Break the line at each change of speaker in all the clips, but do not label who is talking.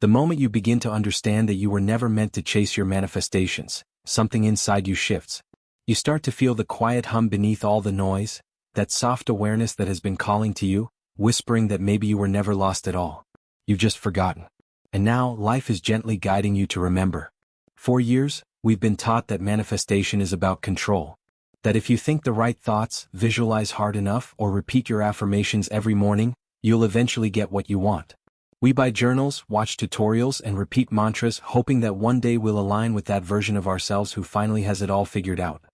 The moment you begin to understand that you were never meant to chase your manifestations, something inside you shifts. You start to feel the quiet hum beneath all the noise, that soft awareness that has been calling to you, whispering that maybe you were never lost at all. You've just forgotten. And now, life is gently guiding you to remember. For years, we've been taught that manifestation is about control. That if you think the right thoughts, visualize hard enough, or repeat your affirmations every morning, you'll eventually get what you want. We buy journals, watch tutorials, and repeat mantras, hoping that one day we'll align with that version of ourselves who finally has it all figured out.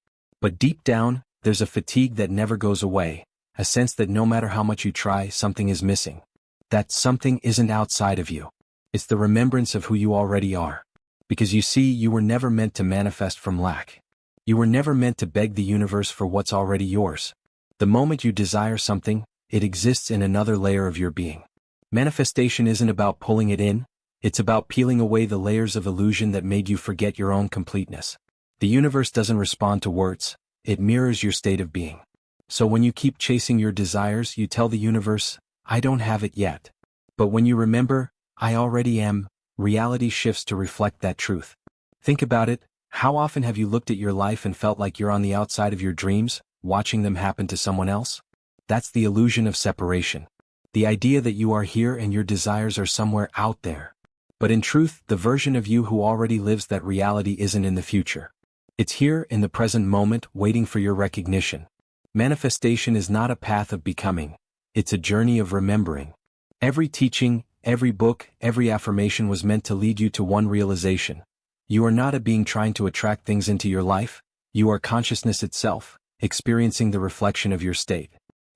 But deep down, there's a fatigue that never goes away, a sense that no matter how much you try, something is missing. That something isn't outside of you. It's the remembrance of who you already are. Because you see, you were never meant to manifest from lack. You were never meant to beg the universe for what's already yours. The moment you desire something, it exists in another layer of your being. Manifestation isn't about pulling it in, it's about peeling away the layers of illusion that made you forget your own completeness. The universe doesn't respond to words, it mirrors your state of being. So when you keep chasing your desires, you tell the universe, I don't have it yet. But when you remember, I already am, reality shifts to reflect that truth. Think about it, how often have you looked at your life and felt like you're on the outside of your dreams, watching them happen to someone else? That's the illusion of separation. The idea that you are here and your desires are somewhere out there. But in truth, the version of you who already lives that reality isn't in the future. It's here in the present moment, waiting for your recognition. Manifestation is not a path of becoming, it's a journey of remembering. Every teaching, every book, every affirmation was meant to lead you to one realization. You are not a being trying to attract things into your life, you are consciousness itself, experiencing the reflection of your state.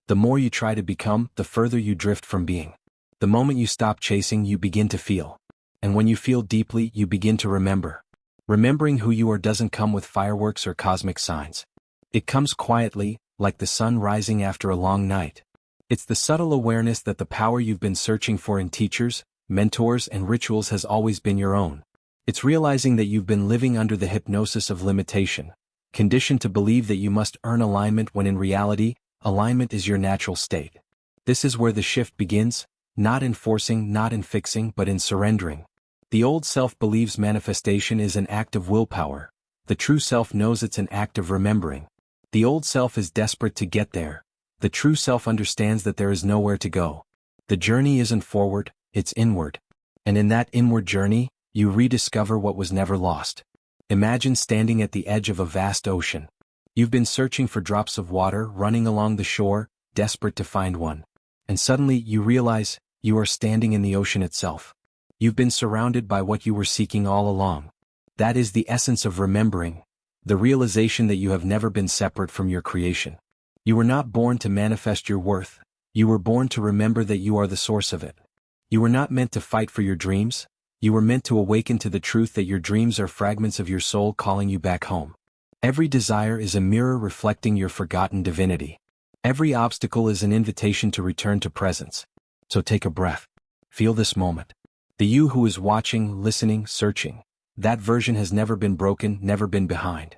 The more you try to become, the further you drift from being. The moment you stop chasing, you begin to feel. And when you feel deeply, you begin to remember. Remembering who you are doesn't come with fireworks or cosmic signs. It comes quietly, like the sun rising after a long night. It's the subtle awareness that the power you've been searching for in teachers, mentors, and rituals has always been your own. It's realizing that you've been living under the hypnosis of limitation, conditioned to believe that you must earn alignment when in reality, alignment is your natural state. This is where the shift begins, not in forcing, not in fixing, but in surrendering. The old self believes manifestation is an act of willpower. The true self knows it's an act of remembering. The old self is desperate to get there. The true self understands that there is nowhere to go. The journey isn't forward, it's inward. And in that inward journey, you rediscover what was never lost. Imagine standing at the edge of a vast ocean. You've been searching for drops of water, running along the shore, desperate to find one. And suddenly you realize, you are standing in the ocean itself. You've been surrounded by what you were seeking all along. That is the essence of remembering, the realization that you have never been separate from your creation. You were not born to manifest your worth, you were born to remember that you are the source of it. You were not meant to fight for your dreams, you were meant to awaken to the truth that your dreams are fragments of your soul calling you back home. Every desire is a mirror reflecting your forgotten divinity. Every obstacle is an invitation to return to presence. So take a breath. Feel this moment. The you who is watching, listening, searching. That version has never been broken, never been behind.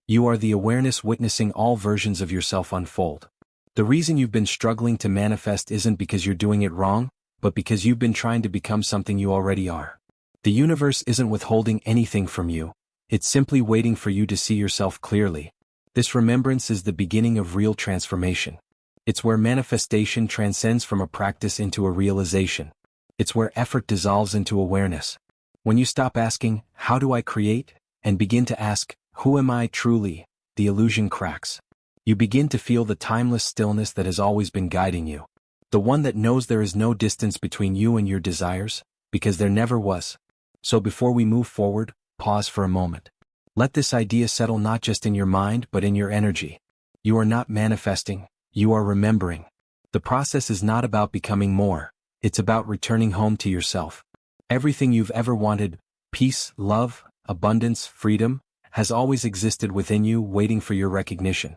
You are the awareness witnessing all versions of yourself unfold. The reason you've been struggling to manifest isn't because you're doing it wrong, but because you've been trying to become something you already are. The universe isn't withholding anything from you. It's simply waiting for you to see yourself clearly. This remembrance is the beginning of real transformation. It's where manifestation transcends from a practice into a realization. It's where effort dissolves into awareness. When you stop asking, how do I create? And begin to ask, who am I truly? The illusion cracks. You begin to feel the timeless stillness that has always been guiding you. The one that knows there is no distance between you and your desires, because there never was. So before we move forward, pause for a moment. Let this idea settle not just in your mind but in your energy. You are not manifesting, you are remembering. The process is not about becoming more, it's about returning home to yourself. Everything you've ever wanted, peace, love, abundance, freedom, has always existed within you waiting for your recognition.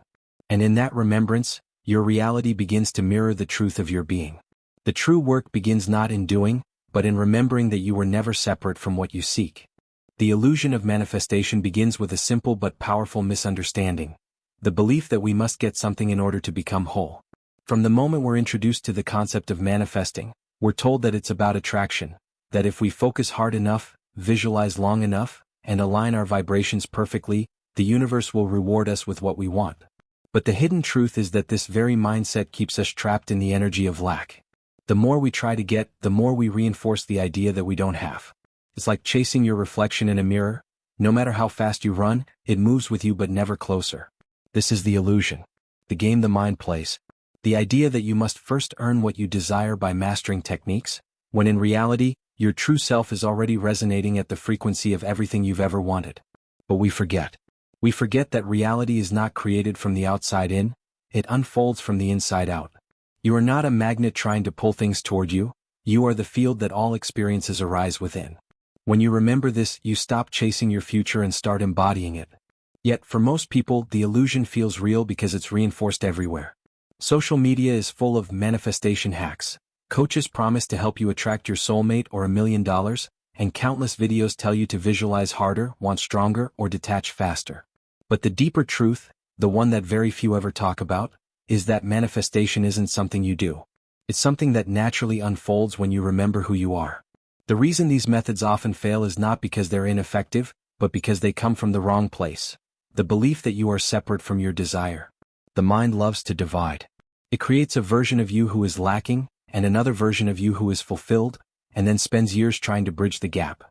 And in that remembrance, your reality begins to mirror the truth of your being. The true work begins not in doing, but in remembering that you were never separate from what you seek. The illusion of manifestation begins with a simple but powerful misunderstanding. The belief that we must get something in order to become whole. From the moment we're introduced to the concept of manifesting, we're told that it's about attraction, that if we focus hard enough, visualize long enough, and align our vibrations perfectly, the universe will reward us with what we want. But the hidden truth is that this very mindset keeps us trapped in the energy of lack. The more we try to get, the more we reinforce the idea that we don't have. It's like chasing your reflection in a mirror. No matter how fast you run, it moves with you but never closer. This is the illusion. The game the mind plays. The idea that you must first earn what you desire by mastering techniques, when in reality, your true self is already resonating at the frequency of everything you've ever wanted. But we forget. We forget that reality is not created from the outside in, it unfolds from the inside out. You are not a magnet trying to pull things toward you, you are the field that all experiences arise within. When you remember this, you stop chasing your future and start embodying it. Yet, for most people, the illusion feels real because it's reinforced everywhere. Social media is full of manifestation hacks. Coaches promise to help you attract your soulmate or $1 million, and countless videos tell you to visualize harder, want stronger, or detach faster. But the deeper truth, the one that very few ever talk about, is that manifestation isn't something you do. It's something that naturally unfolds when you remember who you are. The reason these methods often fail is not because they're ineffective, but because they come from the wrong place. The belief that you are separate from your desire. The mind loves to divide. It creates a version of you who is lacking, and another version of you who is fulfilled, and then spends years trying to bridge the gap.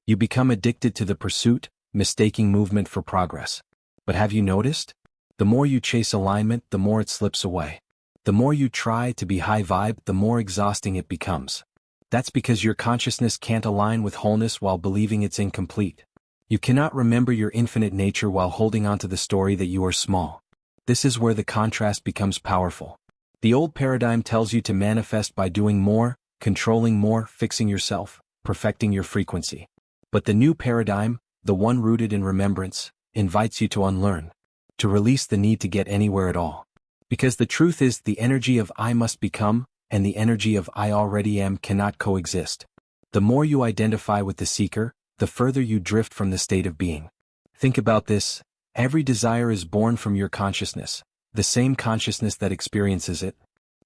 You become addicted to the pursuit, mistaking movement for progress. But have you noticed? The more you chase alignment, the more it slips away. The more you try to be high vibe, the more exhausting it becomes. That's because your consciousness can't align with wholeness while believing it's incomplete. You cannot remember your infinite nature while holding on to the story that you are small. This is where the contrast becomes powerful. The old paradigm tells you to manifest by doing more, controlling more, fixing yourself, perfecting your frequency. But the new paradigm, the one rooted in remembrance, invites you to unlearn, to release the need to get anywhere at all. Because the truth is, the energy of I must become, and the energy of I already am cannot coexist. The more you identify with the seeker, the further you drift from the state of being. Think about this, every desire is born from your consciousness, the same consciousness that experiences it.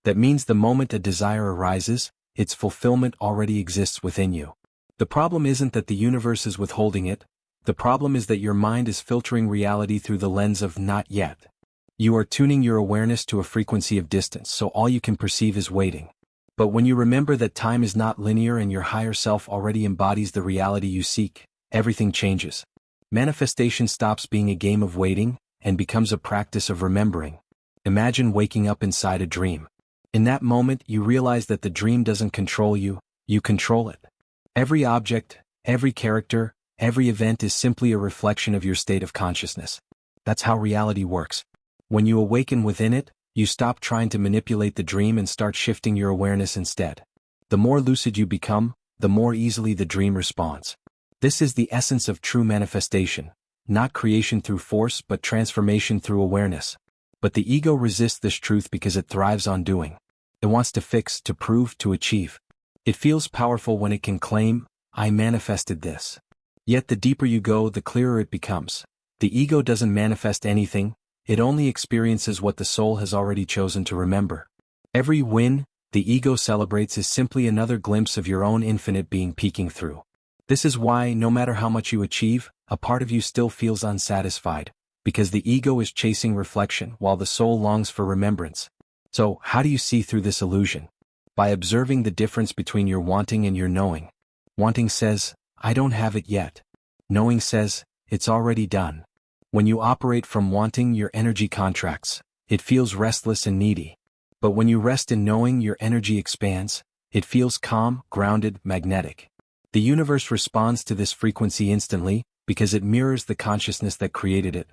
That means the moment a desire arises, its fulfillment already exists within you. The problem isn't that the universe is withholding it, the problem is that your mind is filtering reality through the lens of not yet. You are tuning your awareness to a frequency of distance, so all you can perceive is waiting. But when you remember that time is not linear and your higher self already embodies the reality you seek, everything changes. Manifestation stops being a game of waiting and becomes a practice of remembering. Imagine waking up inside a dream. In that moment, you realize that the dream doesn't control you, you control it. Every object, every character, every event is simply a reflection of your state of consciousness. That's how reality works. When you awaken within it, you stop trying to manipulate the dream and start shifting your awareness instead. The more lucid you become, the more easily the dream responds. This is the essence of true manifestation, not creation through force but transformation through awareness. But the ego resists this truth because it thrives on doing. It wants to fix, to prove, to achieve. It feels powerful when it can claim, I manifested this. Yet the deeper you go, the clearer it becomes. The ego doesn't manifest anything, it only experiences what the soul has already chosen to remember. Every win the ego celebrates is simply another glimpse of your own infinite being peeking through. This is why, no matter how much you achieve, a part of you still feels unsatisfied, because the ego is chasing reflection while the soul longs for remembrance. So, how do you see through this illusion? By observing the difference between your wanting and your knowing. Wanting says, I don't have it yet. Knowing says, it's already done. When you operate from wanting, your energy contracts. It feels restless and needy. But when you rest in knowing, your energy expands. It feels calm, grounded, magnetic. The universe responds to this frequency instantly, because it mirrors the consciousness that created it.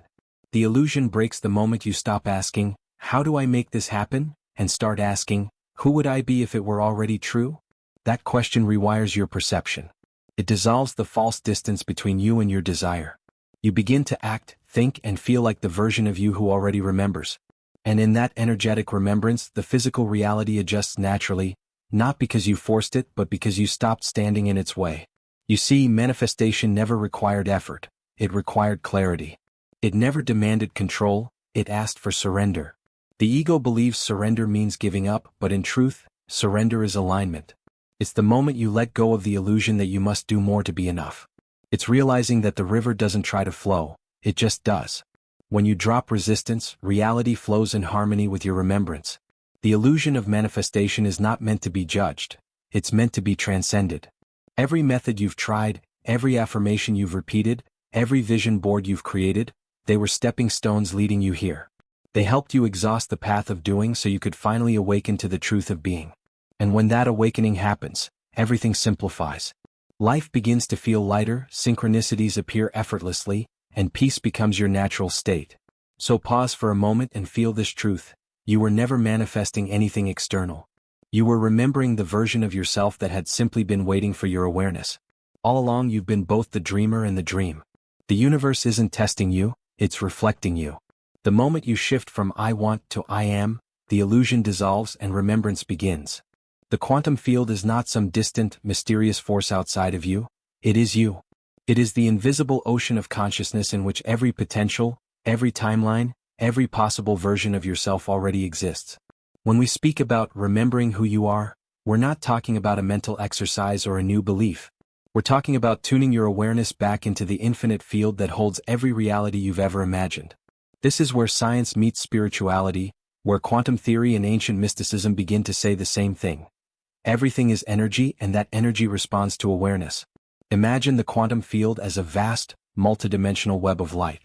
The illusion breaks the moment you stop asking, how do I make this happen? And start asking, who would I be if it were already true? That question rewires your perception. It dissolves the false distance between you and your desire. You begin to act, think, and feel like the version of you who already remembers. And in that energetic remembrance, the physical reality adjusts naturally, not because you forced it, but because you stopped standing in its way. You see, manifestation never required effort. It required clarity. It never demanded control, it asked for surrender. The ego believes surrender means giving up, but in truth, surrender is alignment. It's the moment you let go of the illusion that you must do more to be enough. It's realizing that the river doesn't try to flow, it just does. When you drop resistance, reality flows in harmony with your remembrance. The illusion of manifestation is not meant to be judged, it's meant to be transcended. Every method you've tried, every affirmation you've repeated, every vision board you've created, they were stepping stones leading you here. They helped you exhaust the path of doing so you could finally awaken to the truth of being. And when that awakening happens, everything simplifies. Life begins to feel lighter, synchronicities appear effortlessly, and peace becomes your natural state. So pause for a moment and feel this truth. You were never manifesting anything external. You were remembering the version of yourself that had simply been waiting for your awareness. All along you've been both the dreamer and the dream. The universe isn't testing you, it's reflecting you. The moment you shift from I want to I am, the illusion dissolves and remembrance begins. The quantum field is not some distant, mysterious force outside of you, it is you. It is the invisible ocean of consciousness in which every potential, every timeline, every possible version of yourself already exists. When we speak about remembering who you are, we're not talking about a mental exercise or a new belief. We're talking about tuning your awareness back into the infinite field that holds every reality you've ever imagined. This is where science meets spirituality, where quantum theory and ancient mysticism begin to say the same thing. Everything is energy, and that energy responds to awareness. Imagine the quantum field as a vast, multidimensional web of light.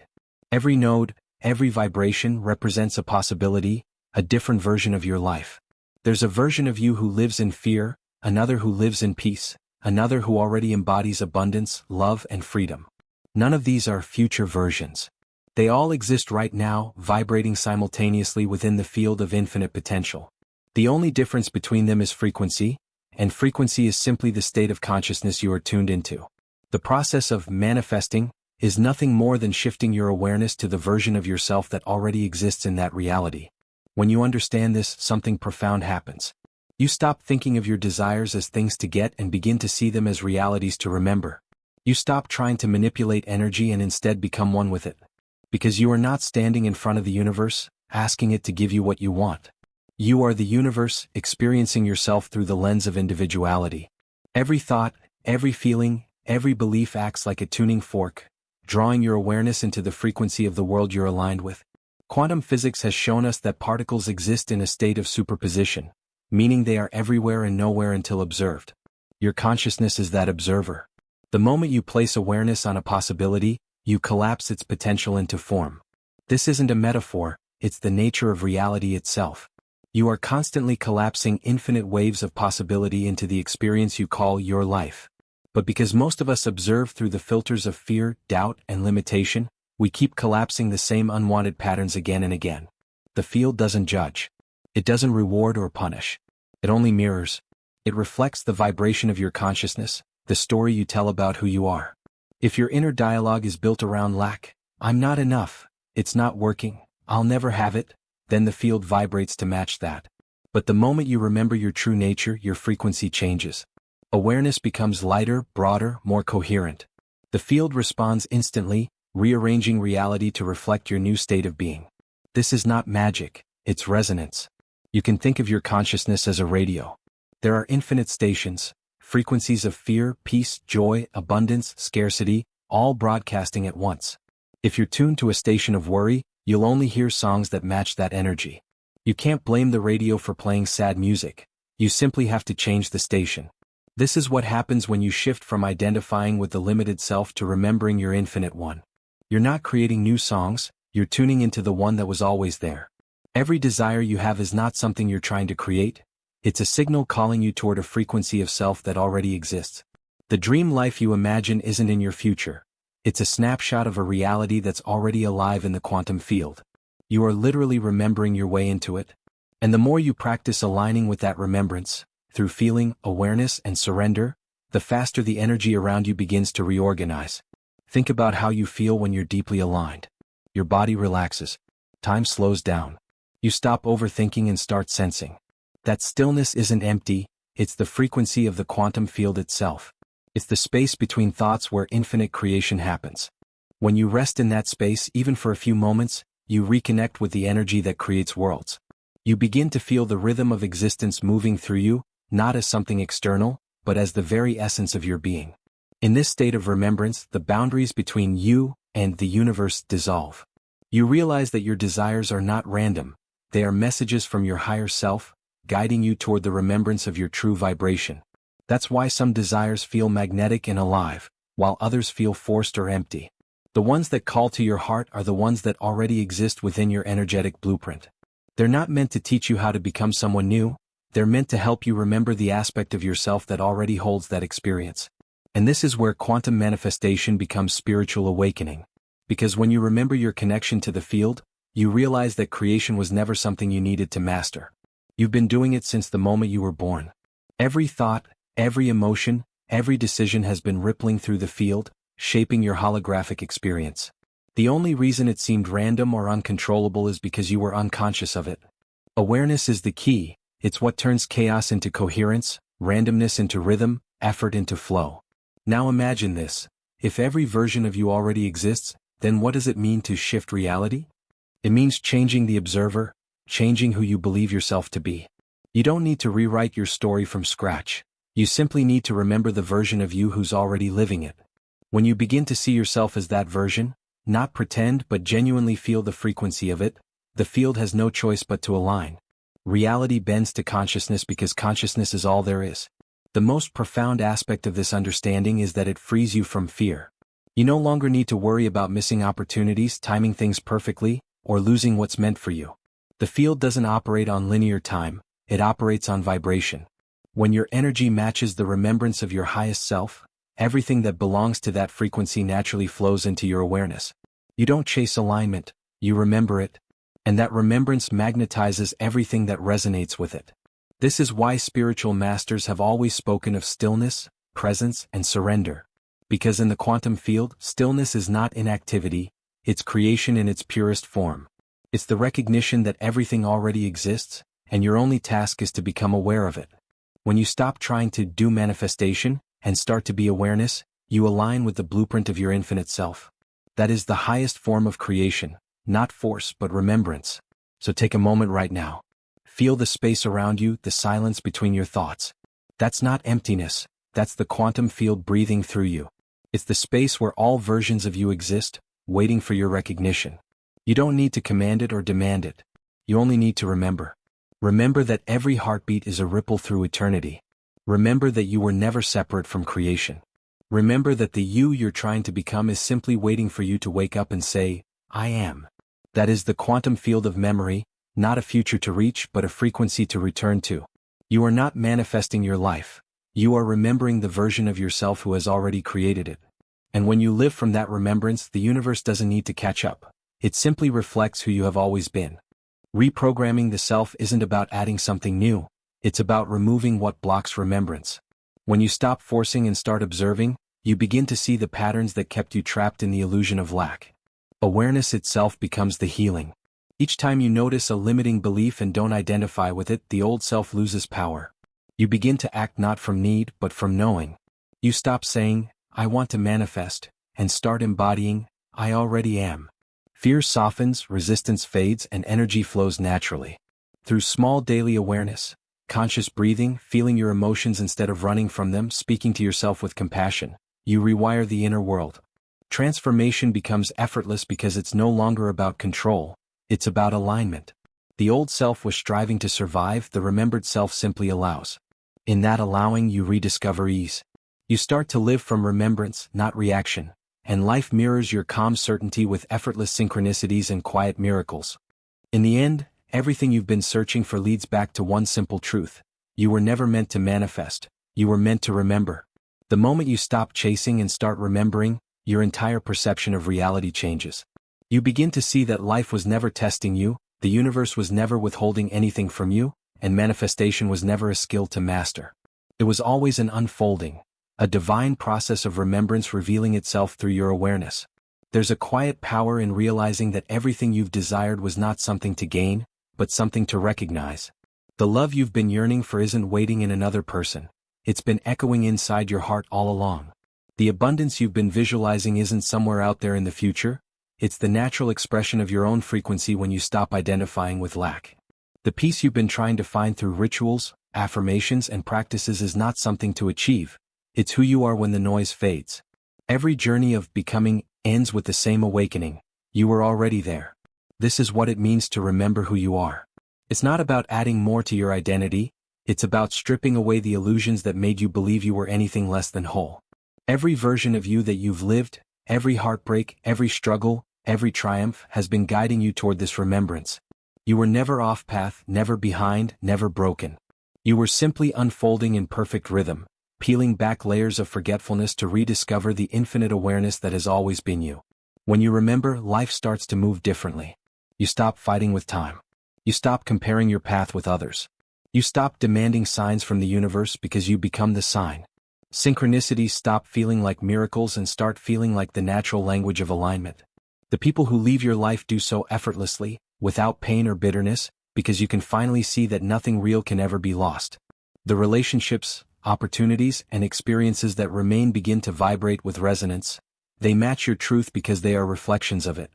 Every node, every vibration represents a possibility, a different version of your life. There's a version of you who lives in fear, another who lives in peace, another who already embodies abundance, love, and freedom. None of these are future versions. They all exist right now, vibrating simultaneously within the field of infinite potential. The only difference between them is frequency, and frequency is simply the state of consciousness you are tuned into. The process of manifesting is nothing more than shifting your awareness to the version of yourself that already exists in that reality. When you understand this, something profound happens. You stop thinking of your desires as things to get and begin to see them as realities to remember. You stop trying to manipulate energy and instead become one with it. Because you are not standing in front of the universe, asking it to give you what you want. You are the universe, experiencing yourself through the lens of individuality. Every thought, every feeling, every belief acts like a tuning fork, drawing your awareness into the frequency of the world you're aligned with. Quantum physics has shown us that particles exist in a state of superposition, meaning they are everywhere and nowhere until observed. Your consciousness is that observer. The moment you place awareness on a possibility, you collapse its potential into form. This isn't a metaphor, it's the nature of reality itself. You are constantly collapsing infinite waves of possibility into the experience you call your life. But because most of us observe through the filters of fear, doubt, and limitation, we keep collapsing the same unwanted patterns again and again. The field doesn't judge. It doesn't reward or punish. It only mirrors. It reflects the vibration of your consciousness, the story you tell about who you are. If your inner dialogue is built around lack, I'm not enough, it's not working, I'll never have it, then the field vibrates to match that. But the moment you remember your true nature, your frequency changes. Awareness becomes lighter, broader, more coherent. The field responds instantly, rearranging reality to reflect your new state of being. This is not magic, it's resonance. You can think of your consciousness as a radio. There are infinite stations, frequencies of fear, peace, joy, abundance, scarcity, all broadcasting at once. If you're tuned to a station of worry, you'll only hear songs that match that energy. You can't blame the radio for playing sad music. You simply have to change the station. This is what happens when you shift from identifying with the limited self to remembering your infinite one. You're not creating new songs, you're tuning into the one that was always there. Every desire you have is not something you're trying to create. It's a signal calling you toward a frequency of self that already exists. The dream life you imagine isn't in your future. It's a snapshot of a reality that's already alive in the quantum field. You are literally remembering your way into it. And the more you practice aligning with that remembrance, through feeling, awareness, and surrender, the faster the energy around you begins to reorganize. Think about how you feel when you're deeply aligned. Your body relaxes. Time slows down. You stop overthinking and start sensing. That stillness isn't empty, it's the frequency of the quantum field itself. It's the space between thoughts where infinite creation happens. When you rest in that space, even for a few moments, you reconnect with the energy that creates worlds. You begin to feel the rhythm of existence moving through you, not as something external, but as the very essence of your being. In this state of remembrance, the boundaries between you and the universe dissolve. You realize that your desires are not random, they are messages from your higher self, guiding you toward the remembrance of your true vibration. That's why some desires feel magnetic and alive, while others feel forced or empty. The ones that call to your heart are the ones that already exist within your energetic blueprint. They're not meant to teach you how to become someone new, they're meant to help you remember the aspect of yourself that already holds that experience. And this is where quantum manifestation becomes spiritual awakening. Because when you remember your connection to the field, you realize that creation was never something you needed to master. You've been doing it since the moment you were born. Every thought, every emotion, every decision has been rippling through the field, shaping your holographic experience. The only reason it seemed random or uncontrollable is because you were unconscious of it. Awareness is the key, it's what turns chaos into coherence, randomness into rhythm, effort into flow. Now imagine this, if every version of you already exists, then what does it mean to shift reality? It means changing the observer, changing who you believe yourself to be. You don't need to rewrite your story from scratch, you simply need to remember the version of you who's already living it. When you begin to see yourself as that version, not pretend but genuinely feel the frequency of it, the field has no choice but to align. Reality bends to consciousness because consciousness is all there is. The most profound aspect of this understanding is that it frees you from fear. You no longer need to worry about missing opportunities, timing things perfectly, or losing what's meant for you. The field doesn't operate on linear time, it operates on vibration. When your energy matches the remembrance of your highest self, everything that belongs to that frequency naturally flows into your awareness. You don't chase alignment, you remember it, and that remembrance magnetizes everything that resonates with it. This is why spiritual masters have always spoken of stillness, presence, and surrender. Because in the quantum field, stillness is not inactivity, it's creation in its purest form. It's the recognition that everything already exists, and your only task is to become aware of it. When you stop trying to do manifestation, and start to be awareness, you align with the blueprint of your infinite self. That is the highest form of creation, not force but remembrance. So take a moment right now. Feel the space around you, the silence between your thoughts. That's not emptiness, that's the quantum field breathing through you. It's the space where all versions of you exist, waiting for your recognition. You don't need to command it or demand it. You only need to remember. Remember that every heartbeat is a ripple through eternity. Remember that you were never separate from creation. Remember that the you you're trying to become is simply waiting for you to wake up and say, I am. That is the quantum field of memory, not a future to reach but a frequency to return to. You are not manifesting your life. You are remembering the version of yourself who has already created it. And when you live from that remembrance, the universe doesn't need to catch up. It simply reflects who you have always been. Reprogramming the self isn't about adding something new, it's about removing what blocks remembrance. When you stop forcing and start observing, you begin to see the patterns that kept you trapped in the illusion of lack. Awareness itself becomes the healing. Each time you notice a limiting belief and don't identify with it, the old self loses power. You begin to act not from need but from knowing. You stop saying, I want to manifest, and start embodying, I already am. Fear softens, resistance fades, and energy flows naturally. Through small daily awareness, conscious breathing, feeling your emotions instead of running from them, speaking to yourself with compassion, you rewire the inner world. Transformation becomes effortless because it's no longer about control, it's about alignment. The old self was striving to survive, the remembered self simply allows. In that allowing, you rediscover ease. You start to live from remembrance, not reaction, and life mirrors your calm certainty with effortless synchronicities and quiet miracles. In the end, everything you've been searching for leads back to one simple truth. You were never meant to manifest, you were meant to remember. The moment you stop chasing and start remembering, your entire perception of reality changes. You begin to see that life was never testing you, the universe was never withholding anything from you, and manifestation was never a skill to master. It was always an unfolding, a divine process of remembrance revealing itself through your awareness. There's a quiet power in realizing that everything you've desired was not something to gain, but something to recognize. The love you've been yearning for isn't waiting in another person, it's been echoing inside your heart all along. The abundance you've been visualizing isn't somewhere out there in the future, it's the natural expression of your own frequency when you stop identifying with lack. The peace you've been trying to find through rituals, affirmations, and practices is not something to achieve. It's who you are when the noise fades. Every journey of becoming ends with the same awakening. You were already there. This is what it means to remember who you are. It's not about adding more to your identity. It's about stripping away the illusions that made you believe you were anything less than whole. Every version of you that you've lived, every heartbreak, every struggle, every triumph has been guiding you toward this remembrance. You were never off path, never behind, never broken. You were simply unfolding in perfect rhythm, peeling back layers of forgetfulness to rediscover the infinite awareness that has always been you. When you remember, life starts to move differently. You stop fighting with time. You stop comparing your path with others. You stop demanding signs from the universe because you become the sign. Synchronicities stop feeling like miracles and start feeling like the natural language of alignment. The people who leave your life do so effortlessly, without pain or bitterness, because you can finally see that nothing real can ever be lost. The relationships, opportunities, and experiences that remain begin to vibrate with resonance. They match your truth because they are reflections of it.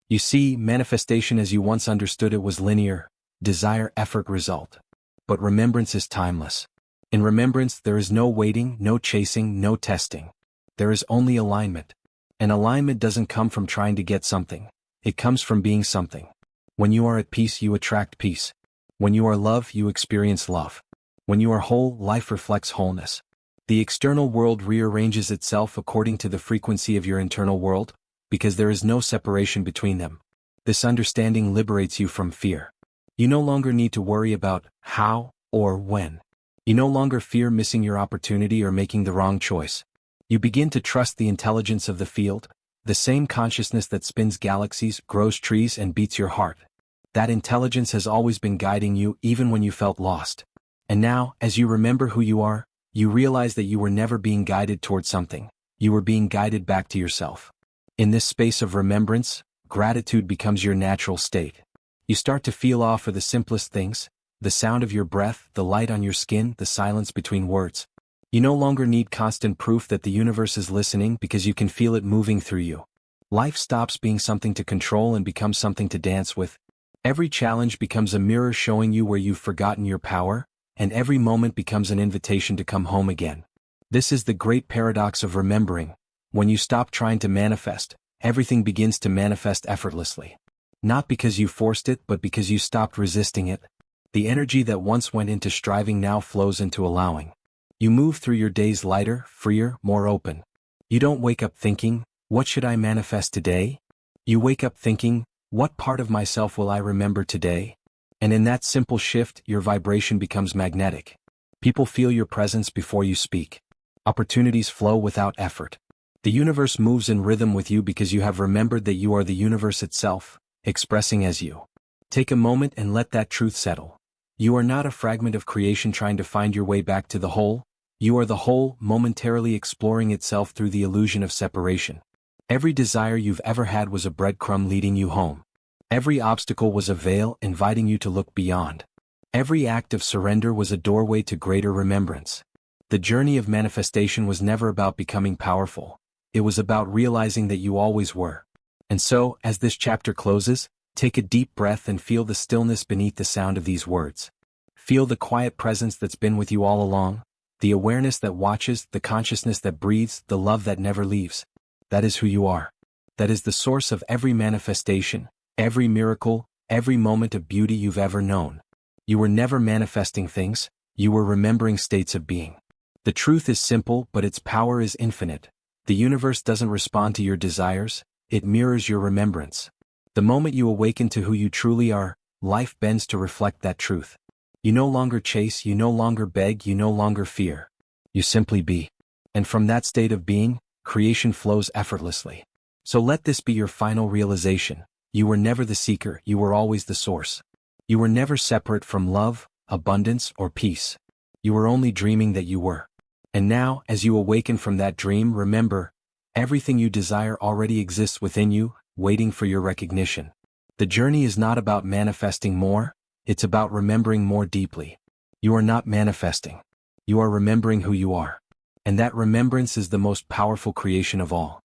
You see, manifestation as you once understood it was linear, desire, effort, result. But remembrance is timeless. In remembrance, there is no waiting, no chasing, no testing. There is only alignment. And alignment doesn't come from trying to get something. It comes from being something. When you are at peace, you attract peace. When you are love, you experience love. When you are whole, life reflects wholeness. The external world rearranges itself according to the frequency of your internal world, because there is no separation between them. This understanding liberates you from fear. You no longer need to worry about how or when. You no longer fear missing your opportunity or making the wrong choice. You begin to trust the intelligence of the field, the same consciousness that spins galaxies, grows trees, and beats your heart. That intelligence has always been guiding you even when you felt lost. And now, as you remember who you are, you realize that you were never being guided toward something. You were being guided back to yourself. In this space of remembrance, gratitude becomes your natural state. You start to feel awe for the simplest things, the sound of your breath, the light on your skin, the silence between words. You no longer need constant proof that the universe is listening because you can feel it moving through you. Life stops being something to control and becomes something to dance with. Every challenge becomes a mirror showing you where you've forgotten your power, and every moment becomes an invitation to come home again. This is the great paradox of remembering. When you stop trying to manifest, everything begins to manifest effortlessly. Not because you forced it, but because you stopped resisting it. The energy that once went into striving now flows into allowing. You move through your days lighter, freer, more open. You don't wake up thinking, what should I manifest today? You wake up thinking, what part of myself will I remember today? And in that simple shift, your vibration becomes magnetic. People feel your presence before you speak. Opportunities flow without effort. The universe moves in rhythm with you because you have remembered that you are the universe itself, expressing as you. Take a moment and let that truth settle. You are not a fragment of creation trying to find your way back to the whole. You are the whole, momentarily exploring itself through the illusion of separation. Every desire you've ever had was a breadcrumb leading you home. Every obstacle was a veil inviting you to look beyond. Every act of surrender was a doorway to greater remembrance. The journey of manifestation was never about becoming powerful. It was about realizing that you always were. And so, as this chapter closes, take a deep breath and feel the stillness beneath the sound of these words. Feel the quiet presence that's been with you all along, the awareness that watches, the consciousness that breathes, the love that never leaves. That is who you are. That is the source of every manifestation, every miracle, every moment of beauty you've ever known. You were never manifesting things, you were remembering states of being. The truth is simple, but its power is infinite. The universe doesn't respond to your desires, it mirrors your remembrance. The moment you awaken to who you truly are, life bends to reflect that truth. You no longer chase, you no longer beg, you no longer fear. You simply be. And from that state of being, creation flows effortlessly. So let this be your final realization. You were never the seeker, you were always the source. You were never separate from love, abundance, or peace. You were only dreaming that you were. And now, as you awaken from that dream, remember, everything you desire already exists within you, waiting for your recognition. The journey is not about manifesting more, it's about remembering more deeply. You are not manifesting. You are remembering who you are. And that remembrance is the most powerful creation of all.